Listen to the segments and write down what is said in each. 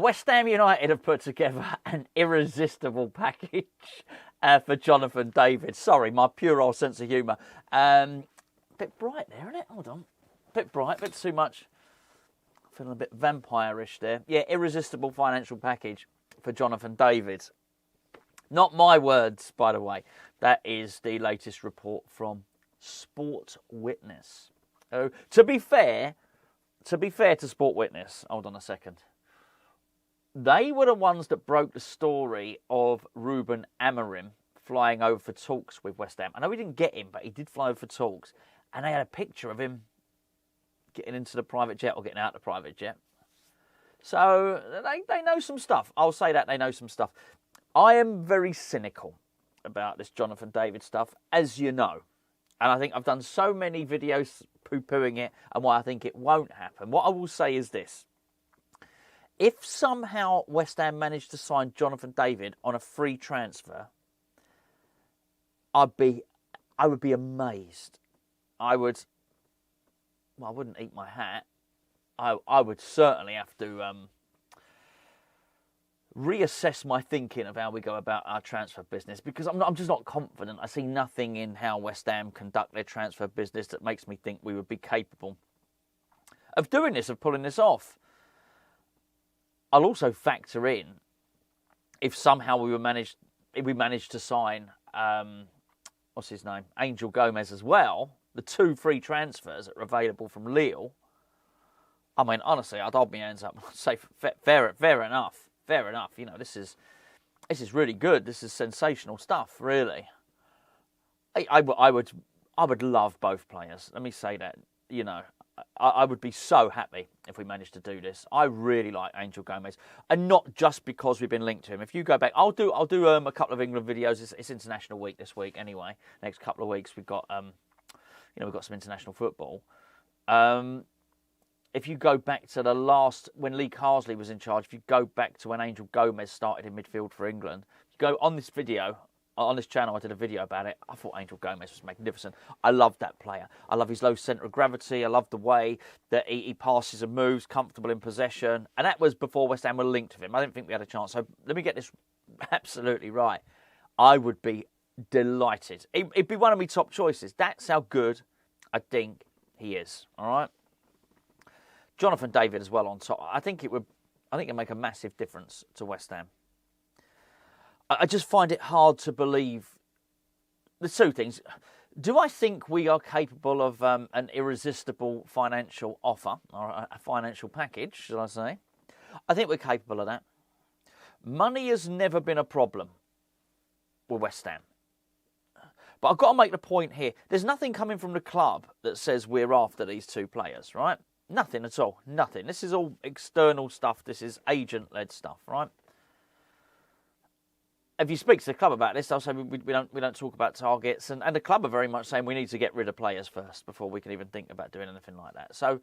West Ham United have put together an irresistible package for Jonathan David. Sorry, my puerile sense of humour. Bit bright there, isn't it? Hold on. Bit bright, bit too much. Feeling a bit vampire-ish there. Yeah, irresistible financial package for Jonathan David. Not my words, by the way. That is the latest report from Sport Witness. Oh, to be fair to Sport Witness, hold on a second. They were the ones that broke the story of Ruben Amorim flying over for talks with West Ham. I know we didn't get him, but he did fly over for talks. And they had a picture of him getting into the private jet or getting out of the private jet. So they know some stuff. I'll say that they know some stuff. I am very cynical about this Jonathan David stuff, as you know. And I think I've done so many videos poo-pooing it and why I think it won't happen. What I will say is this. If somehow West Ham managed to sign Jonathan David on a free transfer, I would be amazed. I wouldn't eat my hat. I would certainly have to reassess my thinking of how we go about our transfer business, because I'm just not confident. I see nothing in how West Ham conduct their transfer business that makes me think we would be capable of doing this, of pulling this off. I'll also factor in if somehow we managed to sign what's his name, Angel Gomez as well. The 2 free transfers that are available from Lille. I mean, honestly, I'd hold my hands up and say fair enough. Fair enough. You know, this is really good. This is sensational stuff, really. I would love both players. Let me say that. You know, I would be so happy if we managed to do this. I really like Angel Gomez, and not just because we've been linked to him. If you go back, I'll do a couple of England videos. It's International Week this week, anyway. Next couple of weeks we've got we've got some international football. If you go back to the last, when Lee Carsley was in charge, if you go back to when Angel Gomez started in midfield for England, you go on this video, on this channel, I did a video about it. I thought Angel Gomez was magnificent. I love that player. I love his low centre of gravity. I love the way that he passes and moves, comfortable in possession. And that was before West Ham were linked to him. I didn't think we had a chance. So let me get this absolutely right. I would be delighted. It'd be one of my top choices. That's how good I think he is. All right. Jonathan David as well on top. I think it'd make a massive difference to West Ham. I just find it hard to believe. There's 2 things. Do I think we are capable of an irresistible financial offer, or a financial package, should I say? I think we're capable of that. Money has never been a problem with West Ham. But I've got to make the point here. There's nothing coming from the club that says we're after these 2 players, right? Nothing at all. Nothing. This is all external stuff. This is agent-led stuff, right? If you speak to the club about this, they'll say we don't talk about targets, and the club are very much saying we need to get rid of players first before we can even think about doing anything like that. So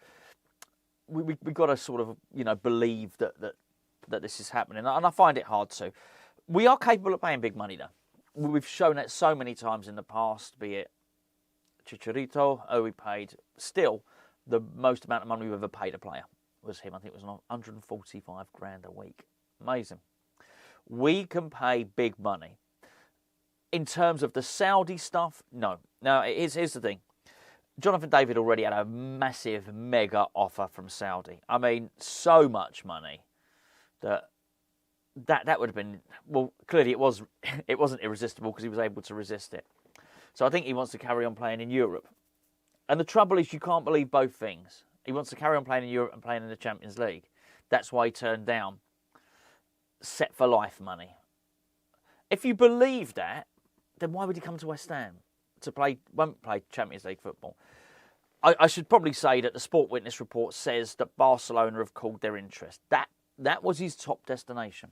we've got to sort of believe that this is happening, and I find it hard to. We are capable of paying big money, though. We've shown it so many times in the past, be it Chicharito, we paid still. The most amount of money we've ever paid a player was him. I think it was 145 grand a week. Amazing. We can pay big money. In terms of the Saudi stuff, no. Now, here's the thing. Jonathan David already had a massive, mega offer from Saudi. I mean, so much money that would have been... Well, clearly it wasn't irresistible because he was able to resist it. So I think he wants to carry on playing in Europe. And the trouble is you can't believe both things. He wants to carry on playing in Europe and playing in the Champions League. That's why he turned down set for life money. If you believe that, then why would he come to West Ham won't play Champions League football? I should probably say that the Sport Witness report says that Barcelona have called their interest. That was his top destination.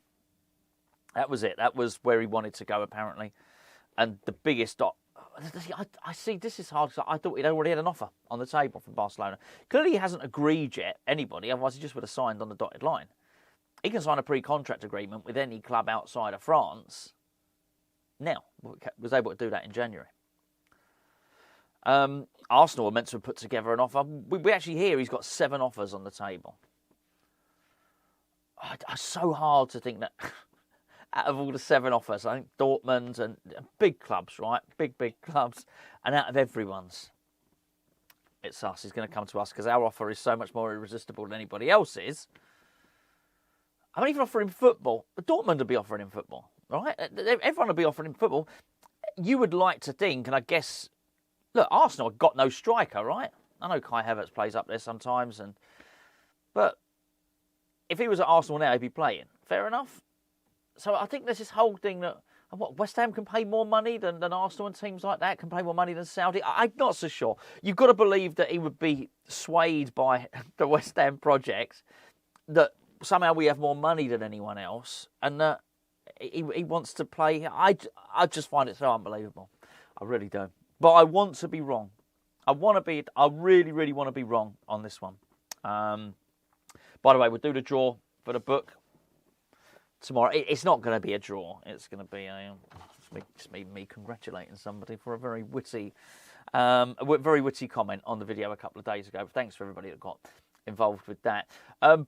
That was it. That was where he wanted to go, apparently. And the biggest... I see, this is hard, because I thought he'd already had an offer on the table from Barcelona. Clearly he hasn't agreed yet, anybody, otherwise he just would have signed on the dotted line. He can sign a pre-contract agreement with any club outside of France now. Was able to do that in January. Arsenal were meant to have put together an offer. We actually hear he's got 7 offers on the table. I it's so hard to think that out of all the 7 offers, I think Dortmund and big clubs, right? Big clubs, and out of everyone's, it's us. He's going to come to us because our offer is so much more irresistible than anybody else's. I mean, even offering football, Dortmund would be offering him football, right? Everyone would be offering him football. You would like to think, and I guess, look, Arsenal have got no striker, right? I know Kai Havertz plays up there sometimes, but if he was at Arsenal now, he'd be playing. Fair enough. So I think there's this whole thing that West Ham can pay more money than Arsenal, and teams like that can pay more money than Saudi. I'm not so sure. You've got to believe that he would be swayed by the West Ham project, that somehow we have more money than anyone else, and that he wants to play. I just find it so unbelievable. I really do. But I want to be wrong. I really, really want to be wrong on this one. By the way, we'll do the draw for the book tomorrow. It's not going to be a draw. It's going to be just me congratulating somebody for a very witty comment on the video a couple of days ago. Thanks for everybody that got involved with that.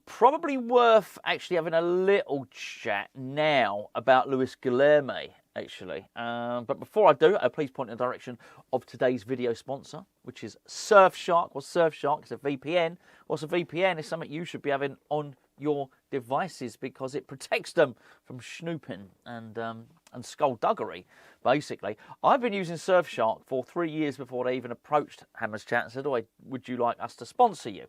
Probably worth actually having a little chat now about Luis Guilherme, actually. But before I do, please point in the direction of today's video sponsor, which is Surfshark. What's Surfshark? It's a VPN. What's a VPN? It's something you should be having on your devices because it protects them from snooping and skullduggery, basically. I've been using Surfshark for 3 years before they even approached Hammers Chat and said, would you like us to sponsor you?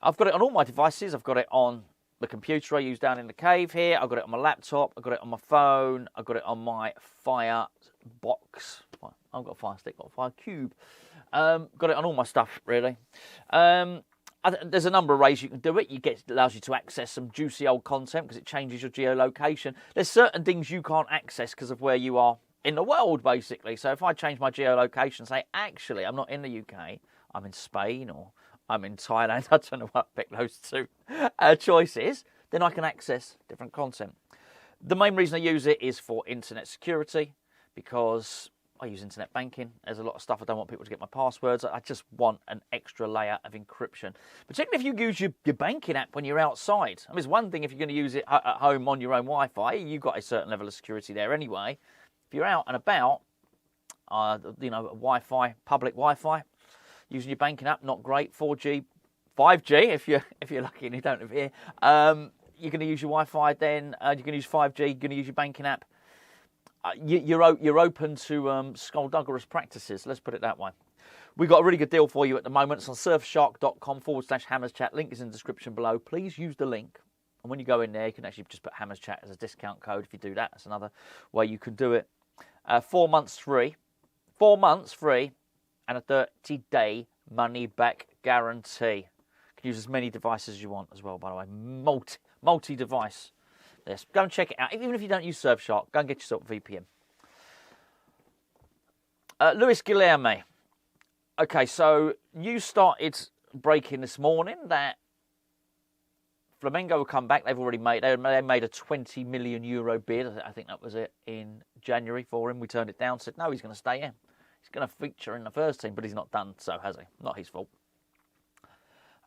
I've got it on all my devices. I've got it on the computer I use down in the cave here. I've got it on my laptop. I've got it on my phone. I've got it on my Fire box. I've got a Fire Stick, got a Fire Cube. Got it on all my stuff, really. There's a number of ways you can do it. It allows you to access some juicy old content because it changes your geolocation. There's certain things you can't access because of where you are in the world, basically. So if I change my geolocation, say, actually, I'm not in the UK, I'm in Spain or I'm in Thailand, I don't know what I picked those two choices, then I can access different content. The main reason I use it is for internet security because I use internet banking. There's a lot of stuff I don't want people to get my passwords. I just want an extra layer of encryption. Particularly if you use your banking app when you're outside. I mean, it's one thing if you're going to use it at home on your own Wi-Fi. You've got a certain level of security there anyway. If you're out and about, Wi-Fi, public Wi-Fi, using your banking app, not great. 4G, 5G, if you're lucky and you don't live here. You're going to use your Wi-Fi then. You're going to use 5G. You're going to use your banking app. You're open to skullduggerous practices. Let's put it that way. We've got a really good deal for you at the moment. It's on surfshark.com/hammerschat. Link is in the description below. Please use the link. And when you go in there, you can actually just put Hammers Chat as a discount code. If you do that, that's another way you can do it. 4 months free. 4 months free. And a 30-day money-back guarantee. You can use as many devices as you want as well, by the way. Multi-device. Yes, go and check it out. Even if you don't use Surfshark, go and get yourself a VPN. Luis Guilherme. Okay, so you started breaking this morning that Flamengo will come back. They've already made a 20 million euro bid. I think that was it in January for him. We turned it down. Said no, he's going to stay in. He's going to feature in the first team, but he's not done so, has he? Not his fault.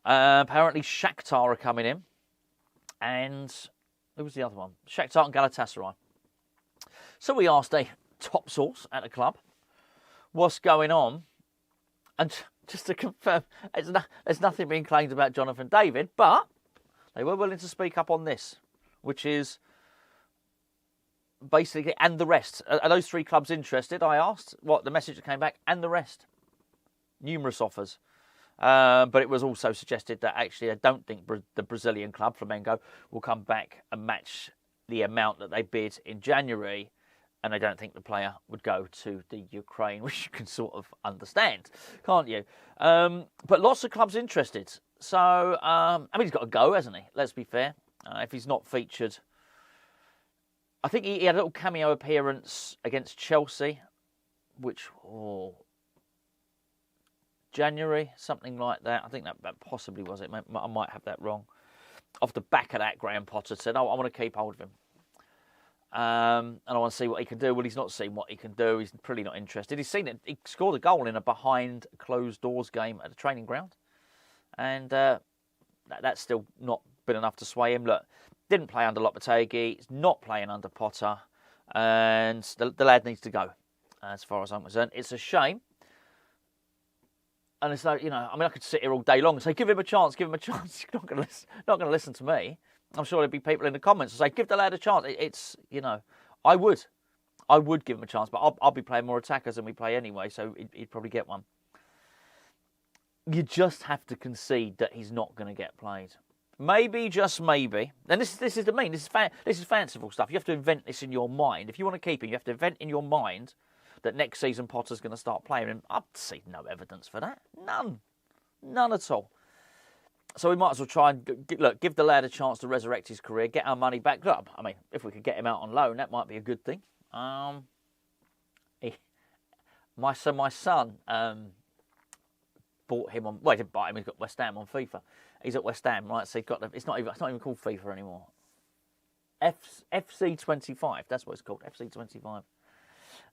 Apparently Shakhtar are coming in, and who was the other one? Shakhtar and Galatasaray. So we asked a top source at the club what's going on, and just to confirm, there's nothing being claimed about Jonathan David, but they were willing to speak up on this, which is basically, and the rest. Are those 3 clubs interested? I asked. What, the message that came back, and the rest. Numerous offers. But it was also suggested that actually I don't think the Brazilian club, Flamengo, will come back and match the amount that they bid in January. And I don't think the player would go to the Ukraine, which you can sort of understand, can't you? But lots of clubs interested. So, he's got to go, hasn't he? Let's be fair. If he's not featured. I think he had a little cameo appearance against Chelsea, which, January, something like that. I think that possibly was it. I might have that wrong. Off the back of that, Graham Potter said, I want to keep hold of him. And I want to see what he can do. Well, he's not seen what he can do. He's pretty not interested. He's seen it. He scored a goal in a behind closed doors game at the training ground. And that's still not been enough to sway him. Look, Didn't play under Lopetegui. He's not playing under Potter. And the lad needs to go, as far as I'm concerned. It's a shame. And it's like, I could sit here all day long and say, give him a chance, give him a chance. You're not going to listen to me. I'm sure there'd be people in the comments who say, give the lad a chance. I would give him a chance, but I'll be playing more attackers than we play anyway, so he'd probably get one. You just have to concede that he's not going to get played. Maybe, just maybe. And this is the mean. This is fanciful stuff. You have to invent this in your mind. If you want to keep him, you have to invent in your mind that next season Potter's going to start playing him. I've seen no evidence for that. None at all. So we might as well try and give the lad a chance to resurrect his career, get our money back up. I mean, if we could get him out on loan, that might be a good thing. My son bought him on. Well, he didn't buy him. He's got West Ham on FIFA. He's at West Ham, right? So he's got. It's not even called FIFA anymore. FC25. That's what it's called. FC25.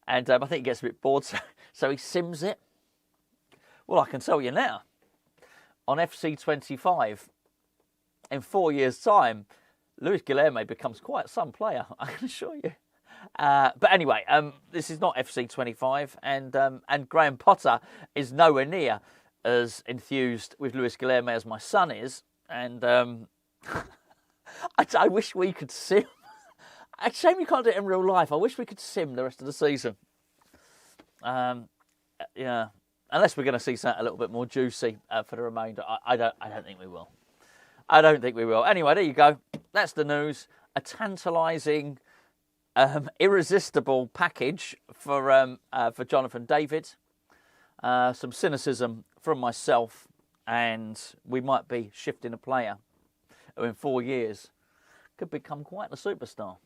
And I think he gets a bit bored, so he sims it. Well, I can tell you now. On FC25, in 4 years' time, Luis Guilherme becomes quite some player, I can assure you. But anyway, this is not FC25, and Graham Potter is nowhere near as enthused with Luis Guilherme as my son is, and I wish we could sim. It's a shame you can't do it in real life. I wish we could sim the rest of the season. Yeah. Unless we're going to see something a little bit more juicy for the remainder. I don't think we will. I don't think we will. Anyway, there you go. That's the news. A tantalising, irresistible package for Jonathan David. Some cynicism from myself, and we might be shifting a player who in 4 years could become quite a superstar.